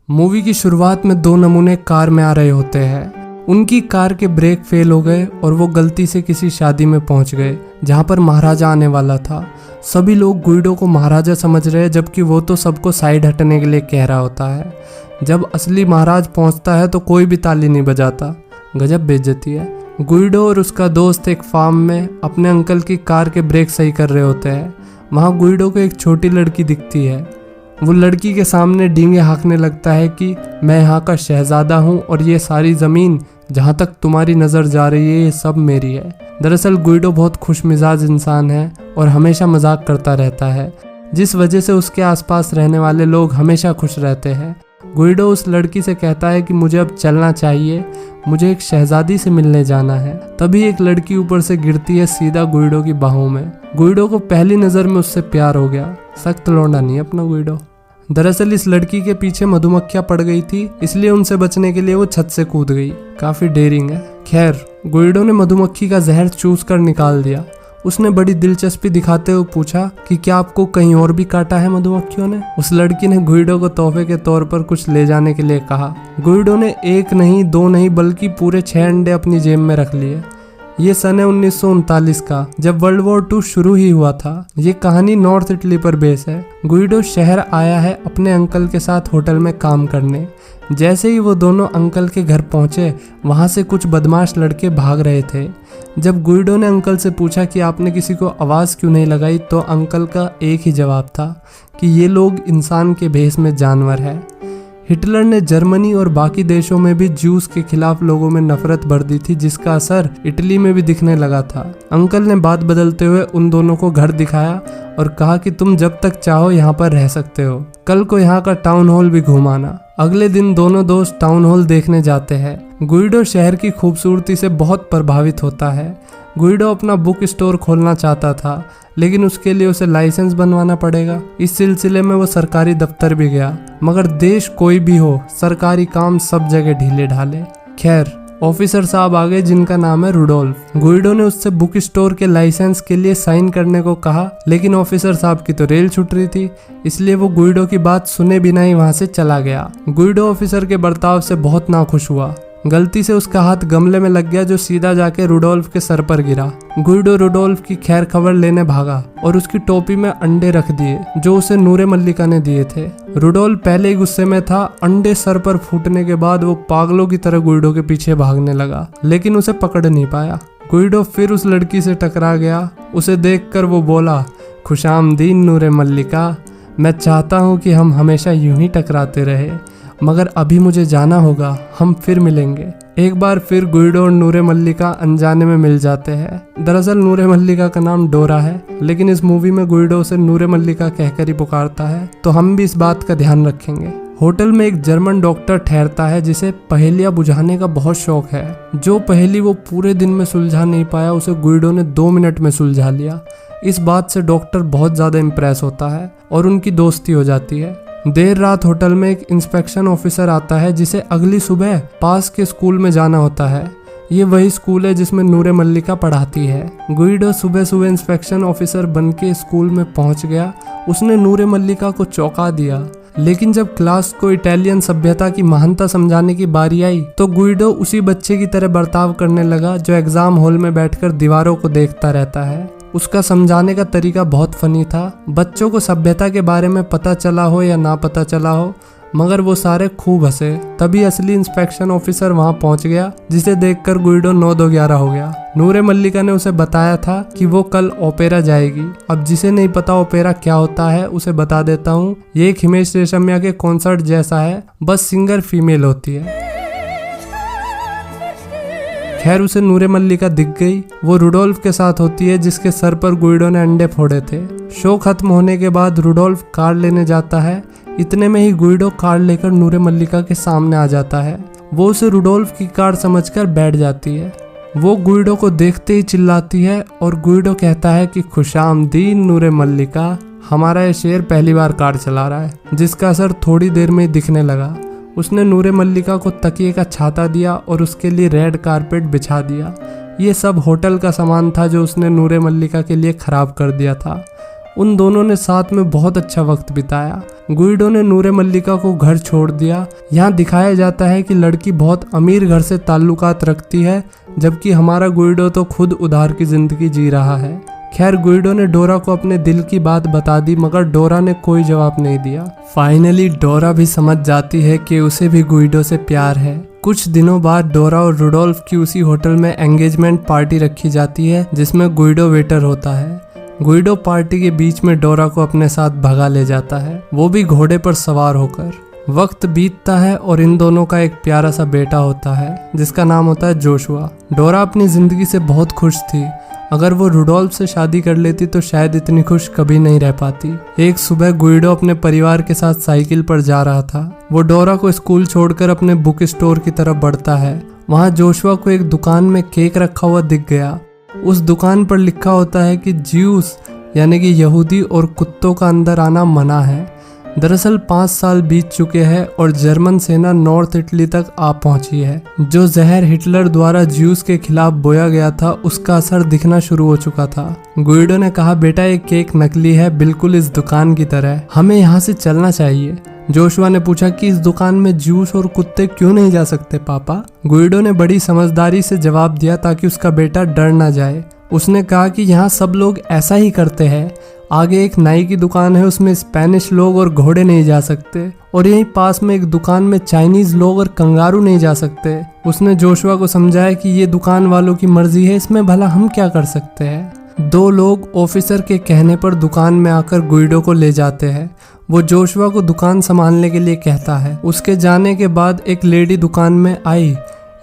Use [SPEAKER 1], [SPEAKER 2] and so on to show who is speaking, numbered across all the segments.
[SPEAKER 1] Movie की शुरुआत में दो नमूने कार में आ रहे होते हैं। उनकी कार के ब्रेक फेल हो गए और वो गलती से किसी शादी में पहुंच गए जहां पर महाराजा आने वाला था। सभी लोग गुइडो को महाराजा समझ रहे हैं, जबकि वो तो सबको साइड हटने के लिए कह रहा होता है। जब असली महाराज पहुंचता है तो कोई भी ताली नहीं बजाता। गजब बेइज्जती है। गुइडो और उसका दोस्त एक फार्म में अपने अंकल की कार के ब्रेक सही कर रहे होते हैं। वहाँ गुइडो को एक छोटी लड़की दिखती है। वो लड़की के सामने डींगे हाँकने लगता है कि मैं यहाँ का शहजादा हूँ और ये सारी ज़मीन जहाँ तक तुम्हारी नज़र जा रही है ये सब मेरी है। दरअसल गुइडो बहुत खुश मिजाज इंसान है और हमेशा मजाक करता रहता है, जिस वजह से उसके आसपास रहने वाले लोग हमेशा खुश रहते हैं। गुइडो उस लड़की से कहता है कि मुझे अब चलना चाहिए, मुझे एक शहजादी से मिलने जाना है। तभी एक लड़की ऊपर से गिरती है सीधा गुइडो की बाहों में। गुइडो को पहली नज़र में उससे प्यार हो गया। सख्त लौंडा नहीं अपना गुइडो। दरअसल इस लड़की के पीछे मधुमक्खियां पड़ गई थी, इसलिए उनसे बचने के लिए वो छत से कूद गई। काफी डेयरिंग है। खैर, गुइडो ने मधुमक्खी का जहर चूस कर निकाल दिया। उसने बड़ी दिलचस्पी दिखाते हुए पूछा कि क्या आपको कहीं और भी काटा है मधुमक्खियों ने? उस लड़की ने गुइडो को तोहफे के तौर पर कुछ ले जाने के लिए कहा। गुइडो ने एक नहीं, दो नहीं, बल्कि पूरे 6 अंडे अपनी जेब में रख लिए। ये सन है 1939 का, जब वर्ल्ड वॉर 2 शुरू ही हुआ था। ये कहानी नॉर्थ इटली पर बेस है। गुइडो शहर आया है अपने अंकल के साथ होटल में काम करने। जैसे ही वो दोनों अंकल के घर पहुंचे, वहां से कुछ बदमाश लड़के भाग रहे थे। जब गुइडो ने अंकल से पूछा कि आपने किसी को आवाज़ क्यों नहीं लगाई, तो अंकल का एक ही जवाब था कि ये लोग इंसान के भेष में जानवर है। हिटलर ने जर्मनी और बाकी देशों में भी ज्यूस के खिलाफ लोगों में नफरत भर दी थी, जिसका असर इटली में भी दिखने लगा था। अंकल ने बात बदलते हुए उन दोनों को घर दिखाया और कहा कि तुम जब तक चाहो यहाँ पर रह सकते हो, कल को यहाँ का टाउन हॉल भी घुमाना। अगले दिन दोनों दोस्त टाउन हॉल देखने जाते हैं। गुइडो शहर की खूबसूरती से बहुत प्रभावित होता है। गुइडो अपना बुक स्टोर खोलना चाहता था, लेकिन उसके लिए उसे लाइसेंस बनवाना पड़ेगा। इस सिलसिले में वो सरकारी दफ्तर भी गया, मगर देश कोई भी हो, सरकारी काम सब जगह ढीले ढाले। खैर, ऑफिसर साहब आ गए जिनका नाम है रुडोल्फ। गुइडो ने उससे बुक स्टोर के लाइसेंस के लिए साइन करने को कहा, लेकिन ऑफिसर साहब की तो रेल छूट रही थी, इसलिए वो गुइडो की बात सुने बिना ही वहां से चला गया। गुइडो ऑफिसर के बर्ताव से बहुत नाखुश हुआ। गलती से उसका हाथ गमले में लग गया, जो सीधा जाके रुडोल्फ के सर पर गिरा। गुइडो रुडोल्फ की खैर खबर लेने भागा और उसकी टोपी में अंडे रख दिए जो उसे नूरे मल्लिका ने दिए थे। रुडोल्फ पहले ही गुस्से में था। अंडे सर पर फूटने के बाद वो पागलों की तरह गुइडो के पीछे भागने लगा, लेकिन उसे पकड़ नहीं पाया। गुइडो फिर उस लड़की से टकरा गया। उसे देखकर वो बोला, खुशामदीन नूरे मल्लिका, मैं चाहता हूँ कि हम हमेशा यूं ही टकराते रहे, मगर अभी मुझे जाना होगा, हम फिर मिलेंगे। एक बार फिर गुइडो और नूरे मल्लिका अनजाने में मिल जाते हैं। दरअसल नूरे मल्लिका का नाम डोरा है, लेकिन इस मूवी में गुइडो उसे नूरे मल्लिका कहकर ही पुकारता है, तो हम भी इस बात का ध्यान रखेंगे। होटल में एक जर्मन डॉक्टर ठहरता है जिसे पहेलियां बुझाने का बहुत शौक है। जो पहेली वो पूरे दिन में सुलझा नहीं पाया, उसे गुइडो ने 2 मिनट में सुलझा लिया। इस बात से डॉक्टर बहुत ज्यादा इम्प्रेस होता है और उनकी दोस्ती हो जाती है। देर रात होटल में एक इंस्पेक्शन ऑफिसर आता है जिसे अगली सुबह पास के स्कूल में जाना होता है। ये वही स्कूल है जिसमें नूरे मल्लिका पढ़ाती है। गुइडो सुबह सुबह इंस्पेक्शन ऑफिसर बनके स्कूल में पहुंच गया। उसने नूरे मल्लिका को चौंका दिया, लेकिन जब क्लास को इटालियन सभ्यता की महानता समझाने की बारी आई तो गुइडो उसी बच्चे की तरह बर्ताव करने लगा जो एग्जाम हॉल में बैठकर दीवारों को देखता रहता है। उसका समझाने का तरीका बहुत फनी था। बच्चों को सभ्यता के बारे में पता चला हो या ना पता चला हो, मगर वो सारे खूब हंसे। तभी असली इंस्पेक्शन ऑफिसर वहां पहुंच गया, जिसे देखकर गुइडो 9-2-11 हो गया। नूरे मल्लिका ने उसे बताया था कि वो कल ओपेरा जाएगी। अब जिसे नहीं पता ओपेरा क्या होता है, उसे बता देता हूँ। ये एक हिमेश रेशमिया के कॉन्सर्ट जैसा है, बस सिंगर फीमेल होती है। खैर, उसे नूरे मल्लिका दिख गई। वो रुडोल्फ के साथ होती है जिसके सर पर गुइडो ने अंडे फोड़े थे। शो खत्म होने के बाद रुडोल्फ कार लेने जाता है। इतने में ही गुइडो कार लेकर नूरे मल्लिका के सामने आ जाता है। वो उसे रुडोल्फ की कार समझकर बैठ जाती है। वो गुइडो को देखते ही चिल्लाती है और गुइडो कहता है कि खुशामदीन नूरे मल्लिका, हमारा ये शेर पहली बार कार चला रहा है, जिसका असर थोड़ी देर में ही दिखने लगा। उसने नूरे मल्लिका को तकिए का छाता दिया और उसके लिए रेड कारपेट बिछा दिया। ये सब होटल का सामान था जो उसने नूरे मल्लिका के लिए खराब कर दिया था। उन दोनों ने साथ में बहुत अच्छा वक्त बिताया। गुइडो ने नूरे मल्लिका को घर छोड़ दिया। यहाँ दिखाया जाता है कि लड़की बहुत अमीर घर से ताल्लुकात रखती है, जबकि हमारा गुइडो तो खुद उधार की जिंदगी जी रहा है। खैर, गुइडो ने डोरा को अपने दिल की बात बता दी, मगर डोरा ने कोई जवाब नहीं दिया। फाइनली डोरा भी समझ जाती है कि उसे भी गुइडो से प्यार है। कुछ दिनों बाद डोरा और रुडोल्फ की उसी होटल में एंगेजमेंट पार्टी रखी जाती है, जिसमें गुइडो वेटर होता है। गुइडो पार्टी के बीच में डोरा को अपने साथ भगा ले जाता है, वो भी घोड़े पर सवार होकर। वक्त बीतता है और इन दोनों का एक प्यारा सा बेटा होता है, जिसका नाम होता है जोशुआ। डोरा अपनी जिंदगी से बहुत खुश थी। अगर वो रुडोल्फ से शादी कर लेती तो शायद इतनी खुश कभी नहीं रह पाती। एक सुबह गुइडो अपने परिवार के साथ साइकिल पर जा रहा था। वो डोरा को स्कूल छोड़कर अपने बुक स्टोर की तरफ बढ़ता है। वहाँ जोशुआ को एक दुकान में केक रखा हुआ दिख गया। उस दुकान पर लिखा होता है कि ज्यूस यानी कि यहूदी और कुत्तों का अंदर आना मना है। दरअसल 5 साल बीत चुके हैं और जर्मन सेना नॉर्थ इटली तक आ पहुंची है। जो जहर हिटलर द्वारा ज्यूस के खिलाफ बोया गया था, उसका असर दिखना शुरू हो चुका था। गुइडो ने कहा, बेटा ये केक नकली है, बिल्कुल इस दुकान की तरह, हमें यहाँ से चलना चाहिए। जोशुआ ने पूछा कि इस दुकान में जूस और कुत्ते क्यों नहीं जा सकते पापा? गुइडो ने बड़ी समझदारी से जवाब दिया ताकि उसका बेटा डर ना जाए। उसने कहा कि यहाँ सब लोग ऐसा ही करते हैं। आगे एक नाई की दुकान है, उसमें स्पेनिश लोग और घोड़े नहीं जा सकते, और यहीं पास में एक दुकान में चाइनीज लोग और कंगारू नहीं जा सकते। उसने जोशुआ को समझाया कि ये दुकान वालों की मर्जी है, इसमें भला हम क्या कर सकते हैं। 2 लोग ऑफिसर के कहने पर दुकान में आकर गुइडो को ले जाते हैं। वो जोशुआ को दुकान संभालने के लिए कहता है। उसके जाने के बाद एक लेडी दुकान में आई।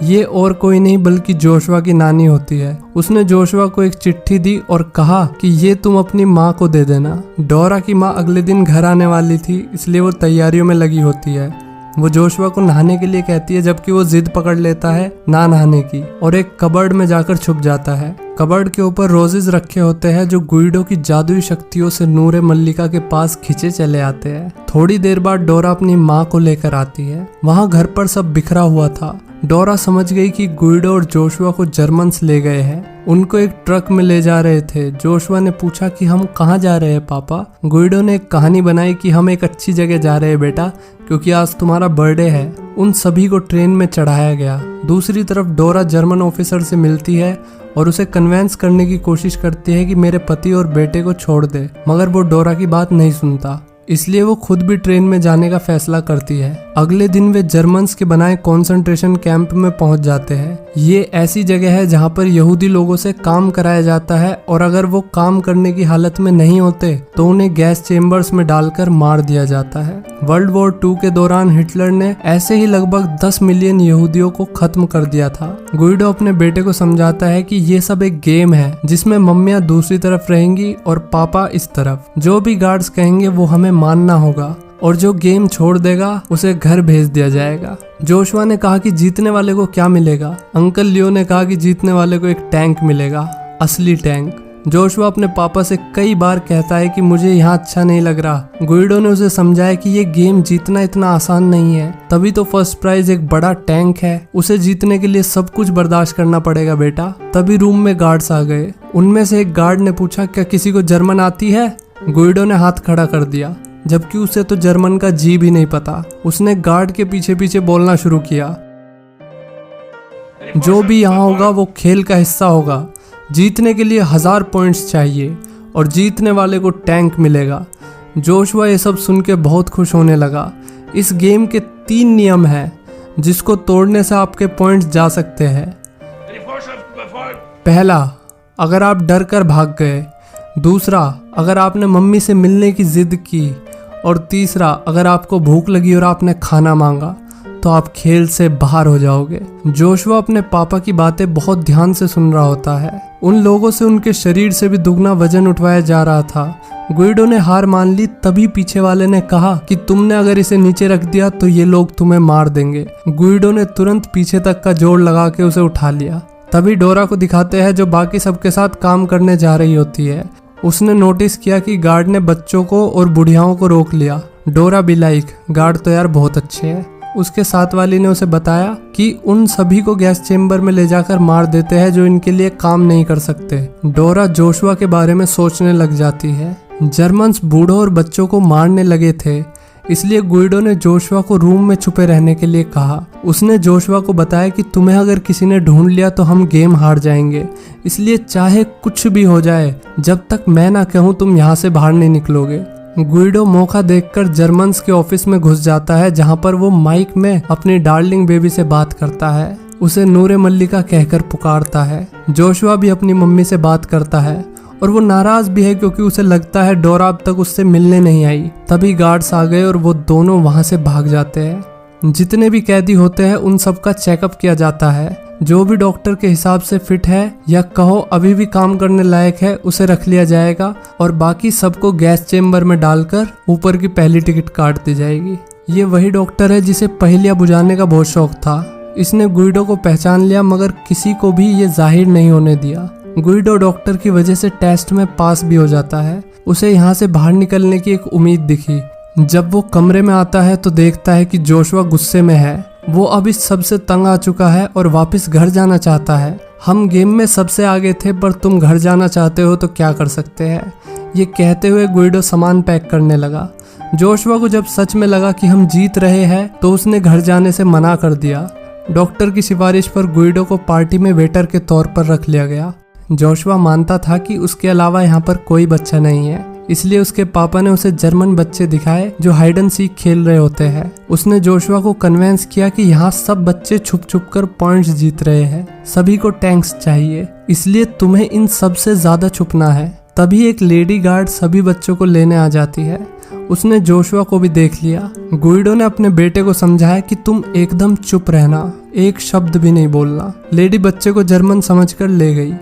[SPEAKER 1] ये और कोई नहीं बल्कि जोशुआ की नानी होती है। उसने जोशुआ को एक चिट्ठी दी और कहा कि ये तुम अपनी माँ को दे देना। डोरा की माँ अगले दिन घर आने वाली थी, इसलिए वो तैयारियों में लगी होती है। वो जोशुआ को नहाने के लिए कहती है, जबकि वो जिद पकड़ लेता है ना नहाने की और एक कबर्ड में जाकर छुप जाता है। कबर्ड के ऊपर रोजेज रखे होते हैं जो गुइडो की जादुई शक्तियों से नूरे मल्लिका के पास खींचे चले आते हैं। थोड़ी देर बाद डोरा अपनी माँ को लेकर आती है। वहाँ घर पर सब बिखरा हुआ था। डोरा समझ गई कि गुइडो और जोशुआ को जर्मन्स ले गए हैं। उनको एक ट्रक में ले जा रहे थे। जोशुआ ने पूछा कि हम कहाँ जा रहे हैं पापा? गुइडो ने एक कहानी बनाई कि हम एक अच्छी जगह जा रहे हैं बेटा, क्योंकि आज तुम्हारा बर्थडे है। उन सभी को ट्रेन में चढ़ाया गया। दूसरी तरफ डोरा जर्मन ऑफिसर से मिलती है और उसे कन्वेंस करने की कोशिश करती है कि मेरे पति और बेटे को छोड़ दे, मगर वो डोरा की बात नहीं सुनता। इसलिए वो खुद भी ट्रेन में जाने का फैसला करती है। अगले दिन वे जर्मन्स के बनाए कंसंट्रेशन कैंप में पहुंच जाते हैं। ये ऐसी जगह है जहां पर यहूदी लोगों से काम कराया जाता है, और अगर वो काम करने की हालत में नहीं होते तो उन्हें गैस चेम्बर्स में डालकर मार दिया जाता है। वर्ल्ड वॉर 2 के दौरान हिटलर ने ऐसे ही लगभग 10 मिलियन यहूदियों को खत्म कर दिया था। गुइडो अपने बेटे को समझाता है कि ये सब एक गेम है, जिसमें मम्मियाँ दूसरी तरफ रहेंगी और पापा इस तरफ। जो भी गार्ड्स कहेंगे वो हमें मानना होगा, और जो गेम छोड़ देगा उसे घर भेज दिया जाएगा। जोशुआ ने कहा कि जीतने वाले को क्या मिलेगा? अंकल लियो ने कहा कि जीतने वाले को एक टैंक मिलेगा, असली टैंक। जोशुआ अपने पापा से कई बार कहता है कि मुझे यहाँ अच्छा नहीं लग रहा। गुइडो ने उसे समझाया कि ये गेम जीतना इतना आसान नहीं है, तभी तो फर्स्ट प्राइज एक बड़ा टैंक है। उसे जीतने के लिए सब कुछ बर्दाश्त करना पड़ेगा बेटा। तभी रूम में गार्ड्स आ गए। उनमें से एक गार्ड ने पूछा, क्या किसी को जर्मन आती है? गुइडो ने हाथ खड़ा कर दिया, जबकि उसे तो जर्मन का जी भी नहीं पता। उसने गार्ड के पीछे पीछे बोलना शुरू किया, जो भी यहाँ होगा वो खेल का हिस्सा होगा। जीतने के लिए 1000 पॉइंट्स चाहिए और जीतने वाले को टैंक मिलेगा। जोशुआ ये सब सुन के बहुत खुश होने लगा। इस गेम के 3 नियम हैं, जिसको तोड़ने से आपके पॉइंट्स जा सकते हैं। पहला, अगर आप डर कर भाग गए। दूसरा, अगर आपने मम्मी से मिलने की जिद की। और तीसरा, अगर आपको भूख लगी और आपने खाना मांगा तो आप खेल से बाहर हो जाओगे। जोशुआ अपने पापा की बातें बहुत ध्यान से सुन रहा होता है। उन लोगों से उनके शरीर से भी दुगना वजन उठवाया जा रहा था। गुइडो ने हार मान ली। तभी पीछे वाले ने कहा कि तुमने अगर इसे नीचे रख दिया तो ये लोग तुम्हें मार देंगे। गुइडो ने तुरंत पीछे तक का जोड़ लगा के उसे उठा लिया। तभी डोरा को दिखाते हैं, जो बाकी सबके साथ काम करने जा रही होती है। उसने नोटिस किया कि गार्ड ने बच्चों को और बुढ़ियाओं को रोक लिया। डोरा भी लाइक, गार्ड तो यार बहुत अच्छे हैं। उसके साथ वाली ने उसे बताया कि उन सभी को गैस चेम्बर में ले जाकर मार देते हैं जो इनके लिए काम नहीं कर सकते। डोरा जोशुआ के बारे में सोचने लग जाती है। जर्मन्स बूढ़ों और बच्चों को मारने लगे थे, इसलिए गुइडो ने जोशुआ को रूम में छुपे रहने के लिए कहा। उसने जोशुआ को बताया कि तुम्हें अगर किसी ने ढूंढ लिया तो हम गेम हार जाएंगे, इसलिए चाहे कुछ भी हो जाए, जब तक मैं ना कहूँ तुम यहाँ से बाहर नहीं निकलोगे। गुइडो मौका देखकर जर्मन्स के ऑफिस में घुस जाता है, जहाँ पर वो माइक में अपनी डार्लिंग बेबी से बात करता है। उसे नूरे मल्लिका कहकर पुकारता है। जोशुआ भी अपनी मम्मी से बात करता है और वो नाराज भी है क्योंकि उसे लगता है डोरा अब तक उससे मिलने नहीं आई। तभी गार्ड्स आ गए और वो दोनों वहां से भाग जाते हैं। जितने भी कैदी होते हैं उन सबका चेकअप किया जाता है। जो भी डॉक्टर के हिसाब से फिट है या कहो अभी भी काम करने लायक है उसे रख लिया जाएगा और बाकी सबको गैस चेम्बर में डालकर ऊपर की पहली टिकट काट दी जाएगी। ये वही डॉक्टर है जिसे पहेलियां बुझाने का बहुत शौक था। इसने गुइडो को पहचान लिया मगर किसी को भी ये जाहिर नहीं होने दिया। गुइडो डॉक्टर की वजह से टेस्ट में पास भी हो जाता है। उसे यहाँ से बाहर निकलने की एक उम्मीद दिखी। जब वो कमरे में आता है तो देखता है कि जोशुआ गुस्से में है। वो अब इस सबसे तंग आ चुका है और वापस घर जाना चाहता है। हम गेम में सबसे आगे थे पर तुम घर जाना चाहते हो तो क्या कर सकते हैं। ये कहते हुए गुइडो सामान पैक करने लगा। जोशुआ को जब सच में लगा कि हम जीत रहे हैं तो उसने घर जाने से मना कर दिया। डॉक्टर की सिफारिश पर गुइडो को पार्टी में वेटर के तौर पर रख लिया गया। जोशुआ मानता था कि उसके अलावा यहाँ पर कोई बच्चा नहीं है, इसलिए उसके पापा ने उसे जर्मन बच्चे दिखाए जो हाइड एंड सीक खेल रहे होते हैं। उसने जोशुआ को कन्विंस किया कि यहाँ सब बच्चे छुप छुप कर पॉइंट्स जीत रहे हैं। सभी को टैंक्स चाहिए, इसलिए तुम्हें इन सबसे ज्यादा छुपना है। तभी एक लेडी गार्ड सभी बच्चों को लेने आ जाती है। उसने जोशुआ को भी देख लिया। गुइडो ने अपने बेटे को समझाया कि तुम एकदम चुप रहना, एक शब्द भी नहीं बोलना। लेडी बच्चे को जर्मन समझकर ले गई।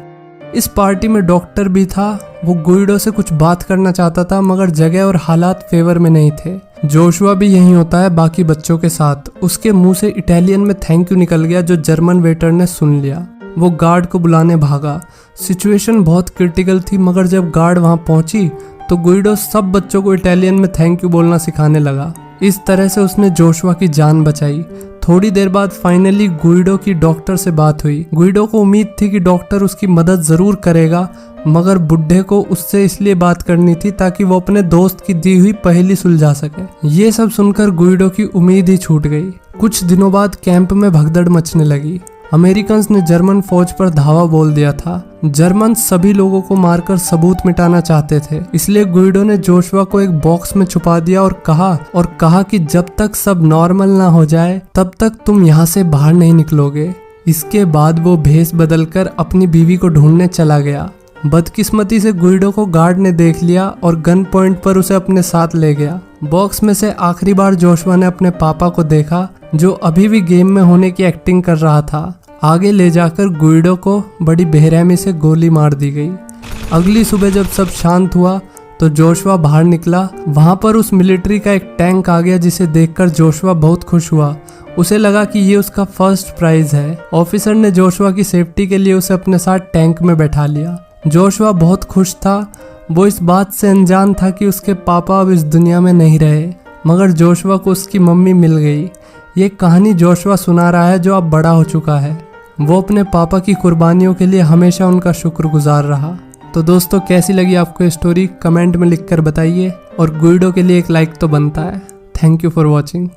[SPEAKER 1] इस पार्टी में डॉक्टर भी था। वो गुइडो से कुछ बात करना चाहता था मगर जगह और हालात फेवर में नहीं थे। जोशुआ भी यही होता है बाकी बच्चों के साथ। उसके मुंह से इटालियन में थैंक यू निकल गया जो जर्मन वेटर ने सुन लिया। वो गार्ड को बुलाने भागा। सिचुएशन बहुत क्रिटिकल थी मगर जब गार्ड वहां पहुंची तो गुइडो सब बच्चों को इटालियन में थैंक यू बोलना सिखाने लगा। इस तरह से उसने जोशुआ की जान बचाई। थोड़ी देर बाद फाइनली गुइडो की डॉक्टर से बात हुई। गुइडो को उम्मीद थी कि डॉक्टर उसकी मदद जरूर करेगा मगर बुड्ढे को उससे इसलिए बात करनी थी ताकि वो अपने दोस्त की दी हुई पहेली सुलझा सके। ये सब सुनकर गुइडो की उम्मीद ही छूट गई। कुछ दिनों बाद कैंप में भगदड़ मचने लगी। अमेरिकन्स ने जर्मन फौज पर धावा बोल दिया था। जर्मन सभी लोगों को मारकर सबूत मिटाना चाहते थे, इसलिए गुइडो ने जोशुआ को एक बॉक्स में छुपा दिया और कहा कि जब तक सब नॉर्मल ना हो जाए तब तक तुम यहाँ से बाहर नहीं निकलोगे। इसके बाद वो भेष बदलकर अपनी बीवी को ढूंढने चला गया। बदकिस्मती से गुइडो को गार्ड ने देख लिया और गन पॉइंट पर उसे अपने साथ ले गया। बॉक्स में से आखिरी बार जोशुआ ने अपने पापा को देखा जो अभी भी गेम में होने की एक्टिंग कर रहा था। आगे ले जाकर गुइडो को बड़ी बेरहमी से गोली मार दी गई। अगली सुबह जब सब शांत हुआ तो जोशुआ बाहर निकला। वहां पर उस मिलिट्री का एक टैंक आ गया जिसे देखकर जोशुआ बहुत खुश हुआ। उसे लगा कि ये उसका फर्स्ट प्राइज है। ऑफिसर ने जोशुआ की सेफ्टी के लिए उसे अपने साथ टैंक में बैठा लिया। जोशुआ बहुत खुश था। वो इस बात से अनजान था कि उसके पापा अब इस दुनिया में नहीं रहे मगर जोशुआ को उसकी मम्मी मिल गई। ये कहानी जोशुआ सुना रहा है जो अब बड़ा हो चुका है। वो अपने पापा की कुर्बानियों के लिए हमेशा उनका शुक्रगुजार रहा। तो दोस्तों कैसी लगी आपको ये स्टोरी कमेंट में लिखकर बताइए और गुइडो के लिए एक लाइक तो बनता है। Thank you for watching.